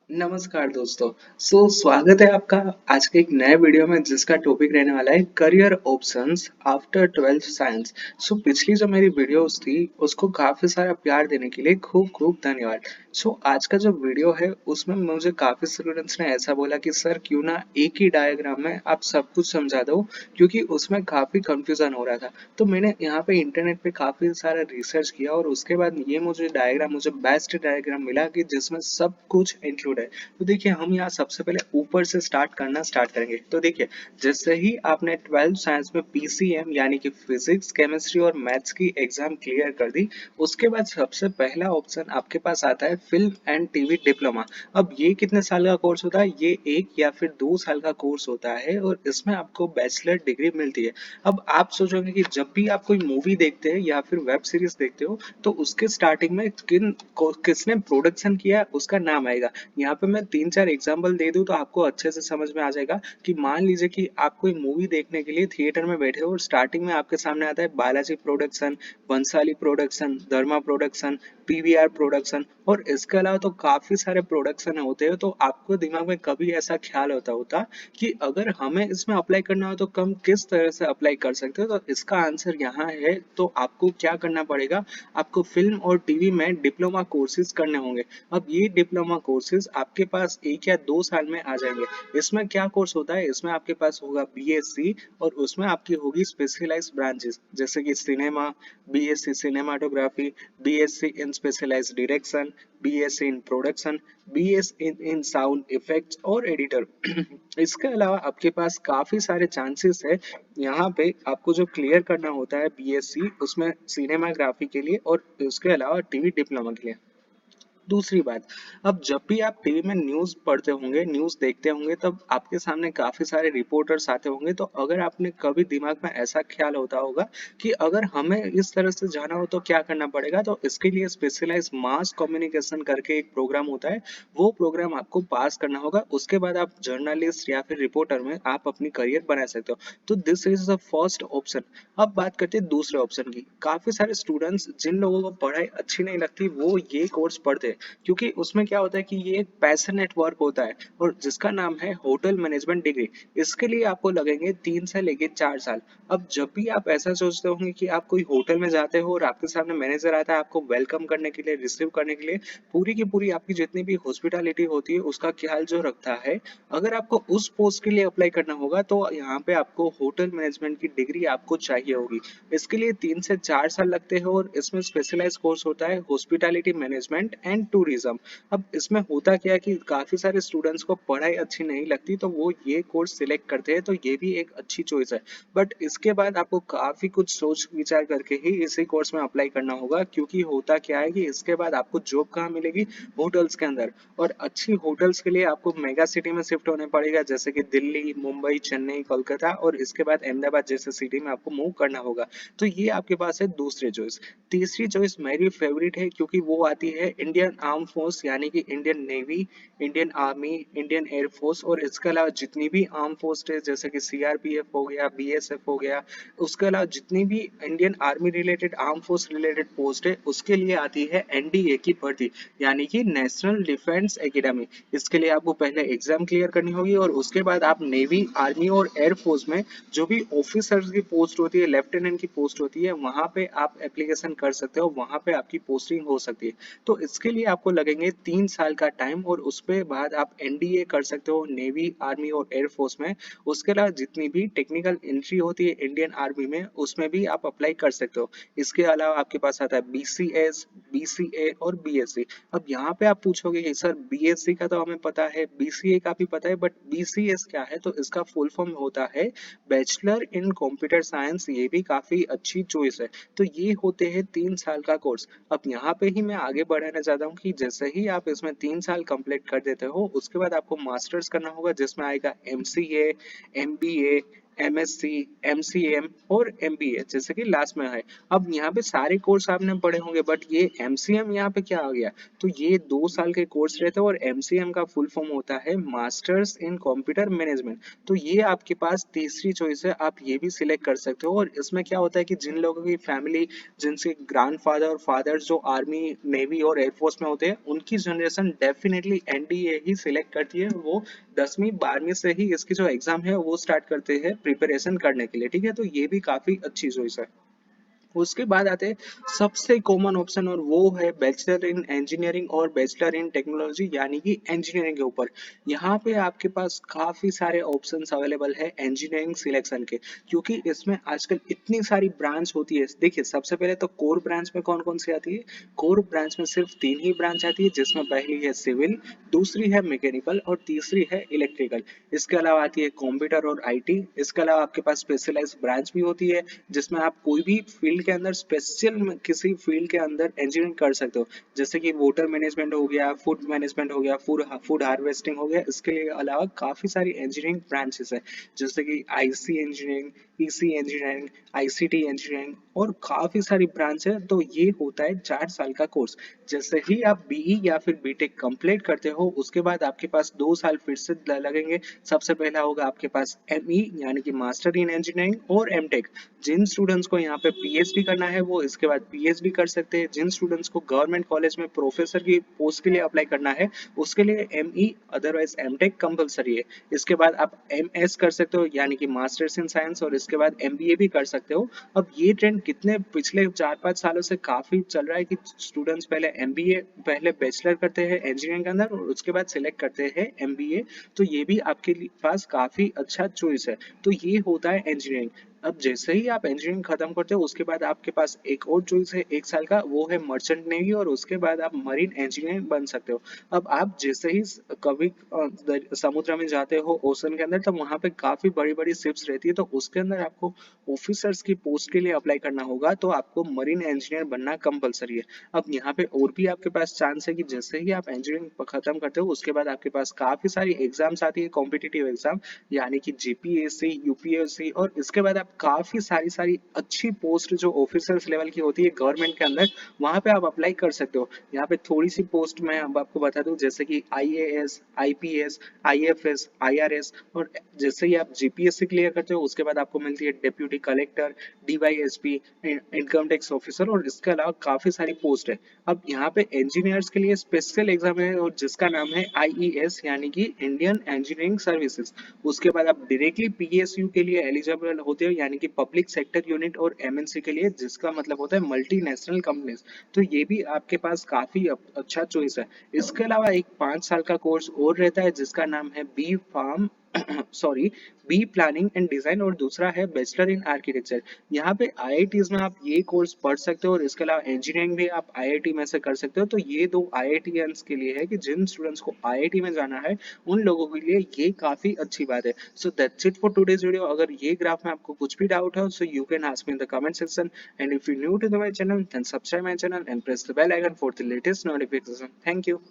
नमस्कार दोस्तों। स्वागत है आपका आज के एक नए वीडियो में जिसका टॉपिक रहने वाला है career options after 12th science. पिछली जो मेरी वीडियोस थी उसको काफी सारा प्यार देने के लिए खूब खूब धन्यवाद। आज का जो वीडियो है उसमें मुझे काफी स्टूडेंट्स ने ऐसा बोला कि सर क्यों ना एक ही डायग्राम में आप सब कुछ समझा दो, क्योंकि उसमें काफी कंफ्यूजन हो रहा था। तो मैंने यहाँ पे इंटरनेट पे काफी सारा रिसर्च किया और उसके बाद ये मुझे बेस्ट डायग्राम मिला कि जिसमें सब कुछ इंक्लूड है। तो देखिए हम यहाँ सबसे पहले ऊपर से स्टार्ट करेंगे। तो देखिए, जैसे ही आपने 12th साइंस में पीसीएम यानी कि फिजिक्स केमिस्ट्री और मैथ्स की एग्जाम क्लियर कर दी, उसके बाद सबसे पहला ऑप्शन आपके पास आता है फिल्म एंड टीवी डिप्लोमा। अब ये कितने साल का कोर्स होता है? ये 1 या फिर 2 साल का कोर्स होता है और इसमें आपको बैचलर डिग्री मिलती है। अब आप सोचोगे कि जब भी आप कोई मूवी देखते हैं या फिर वेब सीरीज देखते हो तो उसके स्टार्टिंग में किसने प्रोडक्शन किया है उसका नाम आएगा। यहाँ पे मैं 3-4 एग्जांपल दे दूं तो आपको अच्छे से समझ में आ जाएगा कि मान लीजिए कि आप कोई मूवी देखने के लिए थिएटर में बैठे हो और स्टार्टिंग में आपके सामने आता है बालाजी प्रोडक्शन, बंसाली प्रोडक्शन, धर्मा प्रोडक्शन, पीवीआर प्रोडक्शन और इसके अलावा तो काफी सारे प्रोडक्शन होते हैं। तो आपको दिमाग में कभी ऐसा ख्याल होता होता कि अगर हमें इसमें अप्लाई करना हो तो हम किस तरह से अप्लाई कर सकते हो? तो इसका आंसर यहाँ है। तो आपको क्या करना पड़ेगा, आपको फिल्म और टीवी में डिप्लोमा कोर्सेज करने होंगे। अब ये डिप्लोमा कोर्सेज आपके पास 1 या 2 साल में आ जाएंगे। इसमें क्या कोर्स होता है? इसमें आपके पास होगा बीएससी और उसमें आपकी होगी स्पेशलाइज्ड ब्रांचेस जैसे कि cinema, BSc cinematography, BSc in specialised direction, BSc in production, BSc in sound effects और एडिटर। इसके अलावा आपके पास काफी सारे चांसेस है यहाँ पे आपको जो क्लियर करना होता है बीएससी उसमें सिनेमाग्राफी के लिए और उसके अलावा टीवी डिप्लोमा के लिए। दूसरी बात, अब जब भी आप टीवी में न्यूज़ पढ़ते होंगे, न्यूज़ देखते होंगे, तब आपके सामने काफ़ी सारे रिपोर्टर्स आते होंगे। तो अगर आपने कभी दिमाग में ऐसा ख्याल होता होगा कि अगर हमें इस तरह से जाना हो तो क्या करना पड़ेगा, तो इसके लिए स्पेशलाइज्ड मास कम्युनिकेशन करके एक प्रोग्राम होता है। वो प्रोग्राम आपको पास करना होगा, उसके बाद आप जर्नलिस्ट या फिर रिपोर्टर में आप अपनी करियर बना सकते हो। तो this is the first option. अब बात करते हैं दूसरे ऑप्शन की। काफी सारे स्टूडेंट्स जिन लोगों को पढ़ाई अच्छी नहीं लगती वो ये कोर्स पढ़ते हैं, क्योंकि उसमें क्या होता है कि ये एक पैशनेट वर्क होता है और जिसका नाम है होटल मैनेजमेंट डिग्री। इसके लिए आपको लगेंगे 3 से लेके 4 साल। अब जब भी आप ऐसा सोचते होंगे कि आप कोई होटल में जाते हो और आपके सामने मैनेजर आता है आपको वेलकम करने के लिए, रिसीव करने के लिए, पूरी की पूरी आपकी जितनी भी हॉस्पिटैलिटी होती है उसका ख्याल जो रखता है, अगर आपको उस पोस्ट के लिए अप्लाई करना होगा तो यहाँ पे आपको होटल मैनेजमेंट की डिग्री आपको चाहिए होगी। इसके लिए 3 से 4 साल लगते हैं और इसमें स्पेशलाइज कोर्स होता है हॉस्पिटैलिटी मैनेजमेंट एंड टूरिज्म। अब इसमें होता क्या है कि काफी सारे स्टूडेंट्स को पढ़ाई अच्छी नहीं लगती तो वो ये कोर्स सिलेक्ट करते हैं, तो ये भी एक अच्छी चॉइस है। बट इसके बाद आपको काफी कुछ सोच विचार करके ही इसी कोर्स में अप्लाई करना होगा, क्योंकि होता क्या है कि इसके बाद आपको जॉब कहाँ मिलेगी? होटल्स के अंदर। और अच्छी होटल्स के लिए आपको मेगा सिटी में शिफ्ट होने पड़ेगा जैसे कि दिल्ली, मुंबई, चेन्नई, कोलकाता और इसके बाद अहमदाबाद जैसे सिटी में आपको मूव करना होगा। तो ये आपके पास है दूसरी चॉइस। तीसरी चॉइस मेरी फेवरेट है, क्योंकि वो आती है इंडियन आर्म फोर्स यानी कि Indian navy, Indian army, Indian air force और इसके अलावा जितनी भी आर्म फोर्स है जैसे कि सीआरपीएफ हो गया, बीएसएफ हो गया, उसके अलावा जितनी भी Indian army related, arm force related post है उसके लिए आती है एनडीए की भर्ती, यानी कि नेशनल डिफेंस एकेडमी। इसके लिए आपको पहले एग्जाम क्लियर करनी होगी और उसके बाद आप नेवी, आर्मी और एयरफोर्स में जो भी ऑफिसर्स की पोस्ट होती है, लेफ्टिनेंट की पोस्ट होती है, वहां पे आप एप्लीकेशन कर सकते हो, वहां पे आपकी पोस्टिंग हो सकती है। तो इसके लिए आपको लगेंगे 3 साल का टाइम और उसके बाद आप एनडीए कर सकते हो नेवी, आर्मी और एयरफोर्स में। उसके अलावा जितनी भी टेक्निकल एंट्री होती है इंडियन आर्मी में उसमें भी आप अप्लाई कर सकते हो। इसके अलावा आपके पास आता है बीसीएस, बीसीए और बीएससी। अब यहाँ पे आप पूछोगे कि सर बीएससी का तो हमें पता है, बीसीए का भी पता है, बट बीसीएस क्या है? तो इसका फुल फॉर्म होता है बैचलर इन कंप्यूटर साइंस। ये भी काफी अच्छी चॉइस है। तो ये होते हैं 3 साल का कोर्स। अब यहाँ पे ही मैं आगे बढ़ाना चाहता हूँ कि जैसे ही आप इसमें 3 साल कंप्लीट कर देते हो उसके बाद आपको मास्टर्स करना होगा जिसमें आएगा एमसीए, एमबीए, MSc, MCM और MBA जैसे कि लास्ट में है। अब यहाँ पे सारे कोर्स आपने पढ़े होंगे, बट ये MCM यहाँ पे क्या आ गया, तो ये 2 साल के कोर्स रहते हैं और MCM का फुल फॉर्म होता है मास्टर्स इन कंप्यूटर मैनेजमेंट। तो ये आपके पास तीसरी चॉइस है, आप ये भी सिलेक्ट कर सकते हो। और इसमें क्या होता है कि जिन लोगों की फैमिली, जिनसे ग्रैंडफादर और फादर जो आर्मी, नेवी और एयरफोर्स में होते हैं, उनकी जनरेशन डेफिनेटली NDA ही सिलेक्ट करती है। वो 10वीं 12वीं से ही इसकी जो एग्जाम है वो स्टार्ट करते हैं प्रिपरेशन करने के लिए, ठीक है। तो ये भी काफी अच्छी चॉइस है। उसके बाद आते हैं सबसे कॉमन ऑप्शन, और वो है बैचलर इन इंजीनियरिंग और बैचलर इन टेक्नोलॉजी यानी कि इंजीनियरिंग के ऊपर। यहाँ पे आपके पास काफी सारे ऑप्शंस अवेलेबल है इंजीनियरिंग सिलेक्शन के, क्योंकि इसमें आजकल इतनी सारी ब्रांच होती है। देखिए सबसे पहले तो कोर ब्रांच में कौन कौन सी आती है। कोर ब्रांच में सिर्फ 3 ही ब्रांच आती है, जिसमें पहली है सिविल, दूसरी है मैकेनिकल और तीसरी है इलेक्ट्रिकल। इसके अलावा आती है कंप्यूटर और IT। इसके अलावा आपके पास स्पेशलाइज्ड ब्रांच भी होती है, जिसमें आप कोई भी फील्ड के अंदर स्पेशल किसी फील्ड के अंदर इंजीनियरिंग कर सकते हो। जैसे कि वाटर मैनेजमेंट हो गया, फूड मैनेजमेंट हो गया, फूड फूड हार्वेस्टिंग हो गया। इसके लिए अलावा काफी सारी इंजीनियरिंग ब्रांचेस है, जैसे कि IC engineering, EC engineering, ICT engineering और काफी सारी ब्रांच है। तो ये होता है 4 साल का कोर्स। जैसे ही आप BE या फिर BTech कंप्लीट करते हो, उसके बाद आपके पास 2 साल फिर से लगेंगे। सबसे पहला होगा आपके पास ME यानी कि मास्टर इन इंजीनियरिंग और MTech। जिन स्टूडेंट्स को यहाँ पे PhD करना है वो इसके बाद PhD कर सकते हैं। जिन स्टूडेंट्स को गवर्नमेंट कॉलेज में प्रोफेसर की पोस्ट के लिए अप्लाई करना है, उसके लिए ME अदरवाइज MTech कंपलसरी है। इसके बाद आप MS कर सकते हो यानी कि मास्टर्स इन साइंस, और इसके बाद MBA भी कर सकते हो। अब ये ट्रेंड कितने पिछले 4-5 सालों से काफी चल रहा है कि स्टूडेंट्स पहले MBA, पहले बैचलर करते हैं इंजीनियरिंग के अंदर और उसके बाद सिलेक्ट करते हैं MBA। तो ये भी आपके पास काफी अच्छा चॉइस है। तो ये होता है इंजीनियरिंग। अब जैसे ही आप इंजीनियरिंग खत्म करते हो, उसके बाद आपके पास एक और चॉइस है 1 साल का, वो है मर्चेंट नेवी, और उसके बाद आप मरीन इंजीनियर बन सकते हो। अब आप जैसे ही कभी समुद्र में जाते हो ओशन के अंदर, तो वहां पे काफी बड़ी बड़ी शिप्स रहती है, तो उसके अंदर आपको ऑफिसर्स की पोस्ट के लिए अप्लाई करना होगा। तो आपको मरीन इंजीनियर बनना कंपलसरी है। अब यहाँ पे और भी आपके पास चांस है कि जैसे ही आप इंजीनियरिंग खत्म करते हो, उसके बाद आपके पास काफी सारी एग्जाम्स आती है, कॉम्पिटिटिव एग्जाम, यानी कि GPSC, UPSC, और इसके बाद आप काफी सारी सारी अच्छी पोस्ट जो ऑफिसर्स लेवल की होती है गवर्नमेंट के अंदर, वहां पे आप अप्लाई कर सकते हो। यहाँ पे थोड़ी सी पोस्ट मैं अब आपको बता दूं, जैसे कि IAS, IPS, IFS, IRS, और जैसे ही आप GPSC क्लियर करते हो, उसके बाद आपको मिलती है deputy collector, DYSP, income tax officer, और इसके अलावा काफी सारी पोस्ट है। अब यहाँ पे इंजीनियर्स के लिए स्पेशल एग्जाम है, और जिसका नाम है IES यानी कि इंडियन इंजीनियरिंग सर्विसेज। उसके बाद आप डायरेक्टली PSU के लिए एलिजिबल होते हो, यानी कि पब्लिक सेक्टर यूनिट और MNC के लिए, जिसका मतलब होता है मल्टीनेशनल कंपनीज। तो ये भी आपके पास काफी अच्छा चॉइस है। इसके अलावा एक 5 साल का कोर्स और रहता है, जिसका नाम है B pharm sorry B planning and design, और दूसरा है बैचलर इन आर्किटेक्चर। यहाँ पे IITs में आप ये कोर्स पढ़ सकते हो, और इसके अलावा इंजीनियरिंग भी आप IIT में से कर सकते हो। तो ये दो IITians के लिए है कि जिन स्टूडेंट्स को IIT में जाना है, उन लोगों के लिए ये काफी अच्छी बात है। So that's it for today's video. अगर ये ग्राफ में आपको कुछ भी डाउट हो, so you can ask me in the comment section, and if you new to my channel then subscribe my channel and press the bell icon for the latest notification. Thank you.